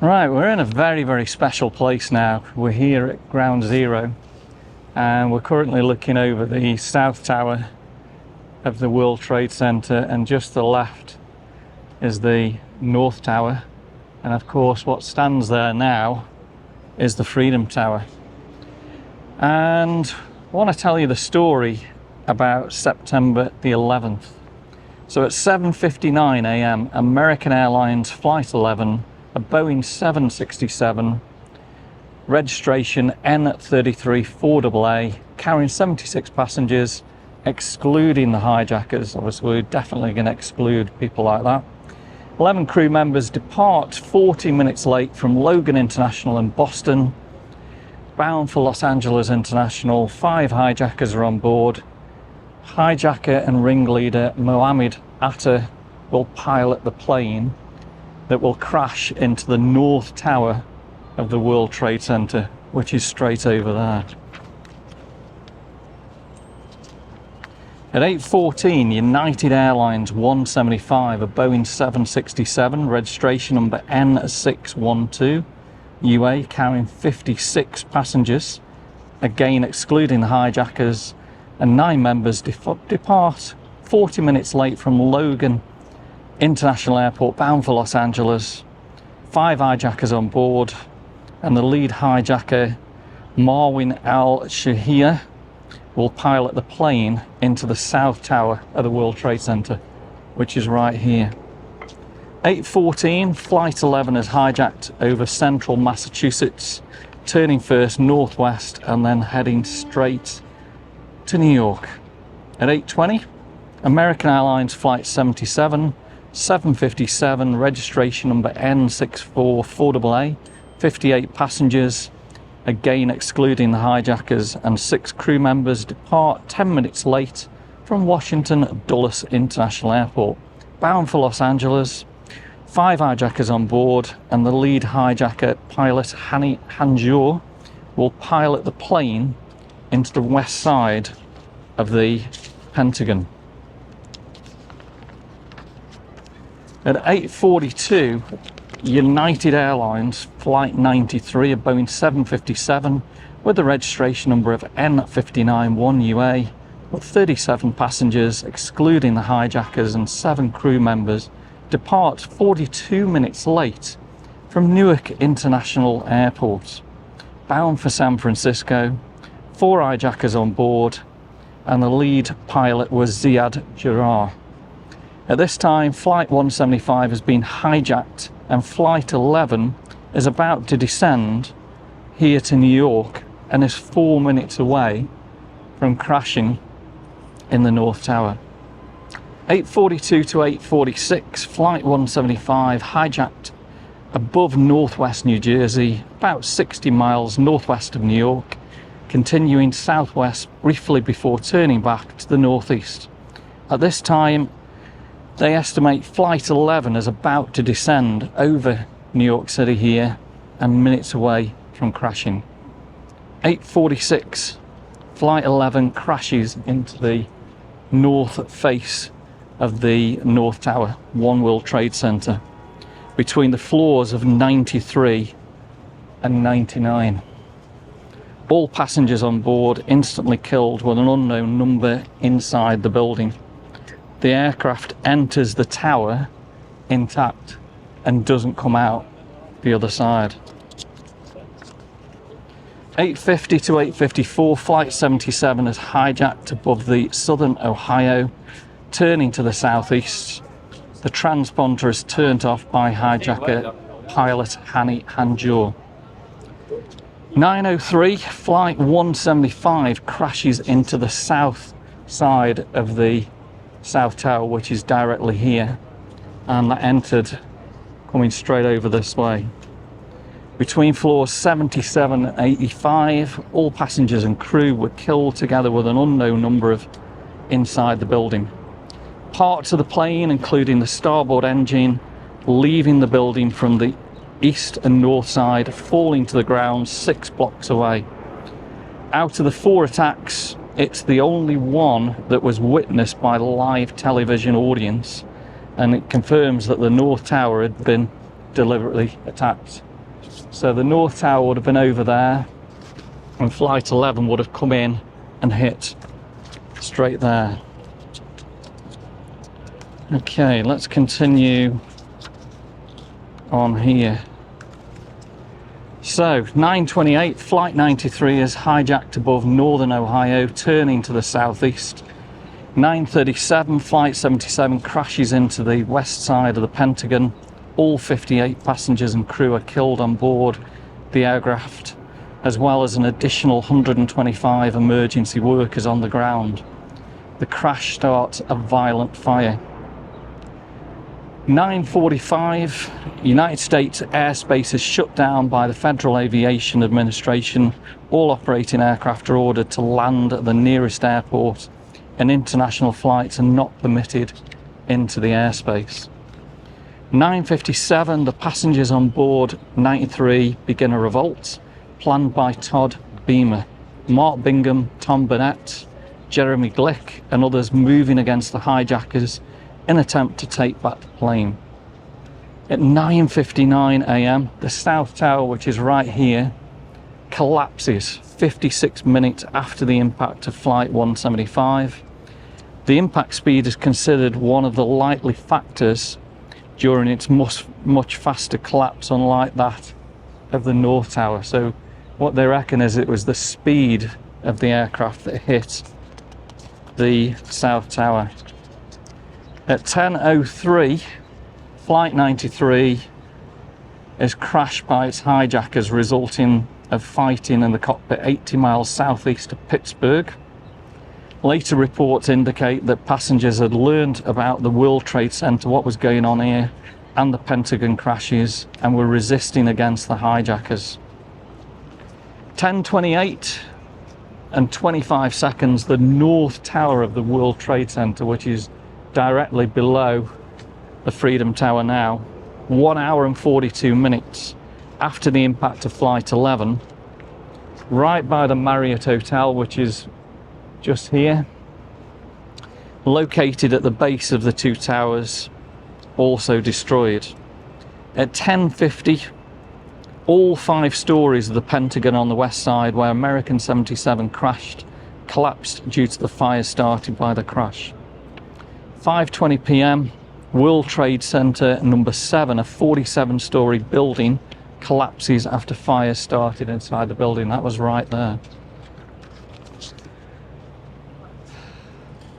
Right, we're in a very, very special place now. We're here at Ground Zero and we're currently looking over the South Tower of the World Trade Center, and just to the left is the North Tower, and of course what stands there now is the Freedom Tower. And I want to tell you the story about September the 11th. So at 7:59 a.m. American Airlines Flight 11, a Boeing 767, registration N33-4AA, carrying 76 passengers, excluding the hijackers. Obviously we're definitely going to exclude people like that. 11 crew members depart 40 minutes late from Logan International in Boston, bound for Los Angeles International. 5 hijackers are on board. Hijacker and ringleader Mohammed Atta will pilot the plane that will crash into the North Tower of the World Trade Center, which is straight over there. At 8:14, United Airlines 175, a Boeing 767, registration number N612, UA, carrying 56 passengers, again excluding the hijackers, and 9 members depart 40 minutes late from Logan International Airport, bound for Los Angeles. 5 hijackers on board, and the lead hijacker, Marwin al-Shahir, will pilot the plane into the South Tower of the World Trade Center, which is right here. 8:14, Flight 11 is hijacked over central Massachusetts, turning first northwest and then heading straight to New York. At 8:20, American Airlines Flight 77, 757, registration number N644AA, 58 passengers, again excluding the hijackers, and 6 crew members depart 10 minutes late from Washington Dulles International Airport, bound for Los Angeles. 5 hijackers on board, and the lead hijacker, pilot Hani Hanjour, will pilot the plane into the west side of the Pentagon. At 8:42, United Airlines Flight 93, a Boeing 757, with the registration number of N591UA, with 37 passengers, excluding the hijackers, and 7 crew members, depart 42 minutes late from Newark International Airport, bound for San Francisco. 4 hijackers on board, and the lead pilot was Ziad Jarrah. At this time, Flight 175 has been hijacked, and Flight 11 is about to descend here to New York and is 4 minutes away from crashing in the North Tower. 8:42 to 8:46, Flight 175 hijacked above northwest New Jersey, about 60 miles northwest of New York, continuing southwest briefly before turning back to the northeast. At this time, they estimate Flight 11 is about to descend over New York City here and minutes away from crashing. 8:46, Flight 11 crashes into the north face of the North Tower, One World Trade Center, between the floors of 93 and 99. All passengers on board instantly killed, with an unknown number inside the building. The aircraft enters the tower intact and doesn't come out the other side. 8:50 to 8:54, Flight 77 is hijacked above the southern Ohio, turning to the southeast. The transponder is turned off by hijacker pilot Hani Hanjour. 9:03, Flight 175 crashes into the south side of the South Tower, which is directly here, and that entered coming straight over this way. Between floors 77 and 85, all passengers and crew were killed, together with an unknown number of inside the building. Parts of the plane, including the starboard engine, leaving the building from the east and north side, falling to the ground 6 blocks away. Out of the 4 attacks, it's the only one that was witnessed by live television audience, and it confirms that the North Tower had been deliberately attacked. So the North Tower would have been over there, and Flight 11 would have come in and hit straight there. Okay, let's continue on here. So 9:28, Flight 93 is hijacked above northern Ohio, turning to the southeast. 9:37, Flight 77 crashes into the west side of the Pentagon. All 58 passengers and crew are killed on board the aircraft, as well as an additional 125 emergency workers on the ground. The crash starts a violent fire. 9:45, United States airspace is shut down by the Federal Aviation Administration. All operating aircraft are ordered to land at the nearest airport, and international flights are not permitted into the airspace. 9:57, the passengers on board 93 begin a revolt, planned by Todd Beamer, Mark Bingham, Tom Burnett, Jeremy Glick, and others moving against the hijackers in an attempt to take back the plane. At 9:59 a.m, the South Tower, which is right here, collapses 56 minutes after the impact of Flight 175. The impact speed is considered one of the likely factors during its much faster collapse, unlike that of the North Tower. So what they reckon is it was the speed of the aircraft that hit the South Tower. At 10:03, Flight 93 is crashed by its hijackers, resulting of fighting in the cockpit 80 miles southeast of Pittsburgh. Later reports indicate that passengers had learned about the World Trade Center, what was going on here, and the Pentagon crashes, and were resisting against the hijackers. 10:28 and 25 seconds, the North Tower of the World Trade Center, which is directly below the Freedom Tower now, 1 hour and 42 minutes after the impact of Flight 11, right by the Marriott Hotel, which is just here, located at the base of the two towers, also destroyed. At 10:50, all 5 stories of the Pentagon on the west side, where American 77 crashed, collapsed due to the fire started by the crash. 5:20 p.m, World Trade Center number 7, a 47-story building, collapses after fire started inside the building. That was right there.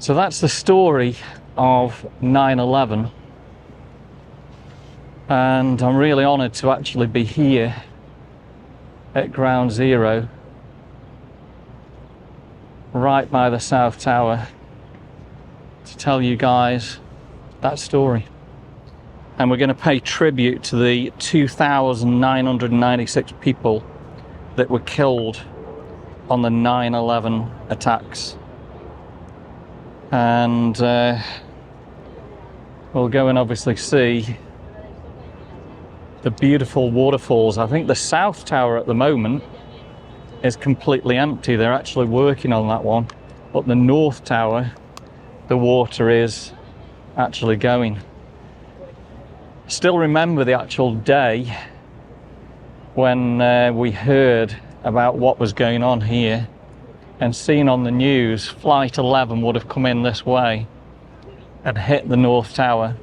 So that's the story of 9/11, and I'm really honoured to actually be here at Ground Zero, right by the South Tower, to tell you guys that story. And we're going to pay tribute to the 2,996 people that were killed on the 9/11 attacks. And we'll go and obviously see the beautiful waterfalls. I think the South Tower at the moment is completely empty. They're actually working on that one. But the North Tower, the water is actually going. Still remember the actual day when we heard about what was going on here, and seen on the news Flight 11 would have come in this way and hit the North Tower,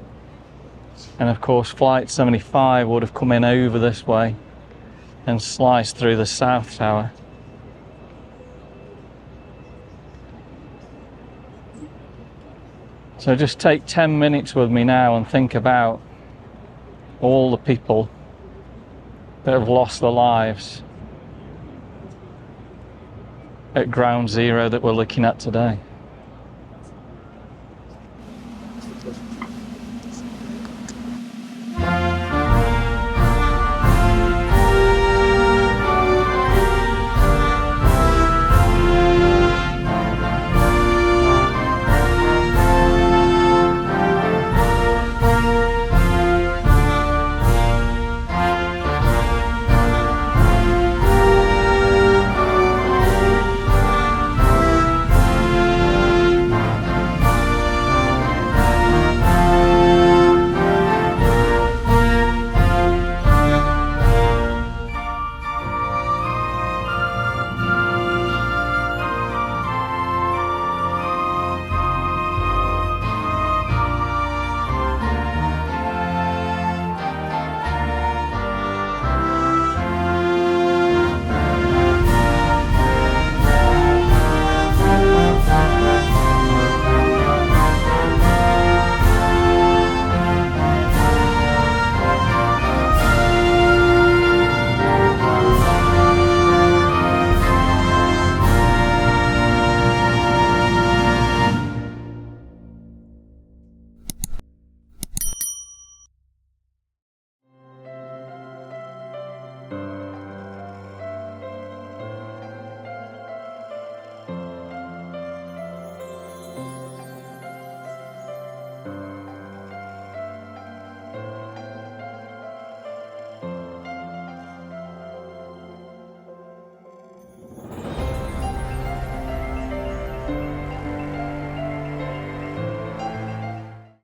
and of course Flight 75 would have come in over this way and sliced through the South Tower. So just take 10 minutes with me now and think about all the people that have lost their lives at Ground Zero that we're looking at today.